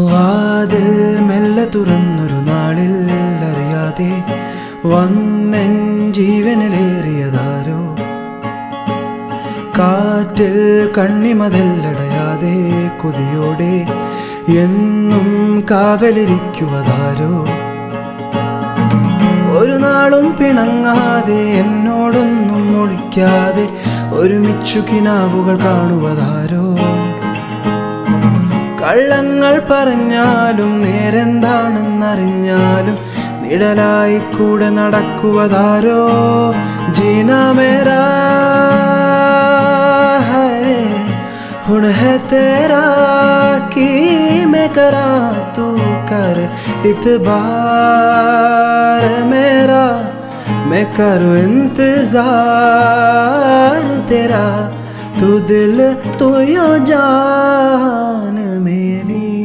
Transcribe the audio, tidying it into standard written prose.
വാതിൽ മെല്ലെ തുറന്നൊരു നാളിൽ അറിയാതെ വന്നെൻ ജീവനിലേറിയതാരോ. കാറ്റിൽ കണ്ണിമതല്ലടയാതെ കൊതിയോടെ എന്നും കാവലിരിക്കുവതാരോ. ഒരു നാളും പിണങ്ങാതെ എന്നോടൊന്നും ഒളിക്കാതെ ഒരുമിച്ചു കിനാവുകൾ കാണുവതാരോ. കള്ളങ്ങൾ പറഞ്ഞാലും നേരെന്താണെന്നറിഞ്ഞാലും നിഴലായി കൂടെ നടക്കുവതാരോ. ജീന മേരാ ഹൈ ഹുൺ ഹൈ തേരാ കീ मैं करा तू कर इतबार मेरा. मैं करूँ इंतजार तेरा, तू दिल तू यो जान मेरा.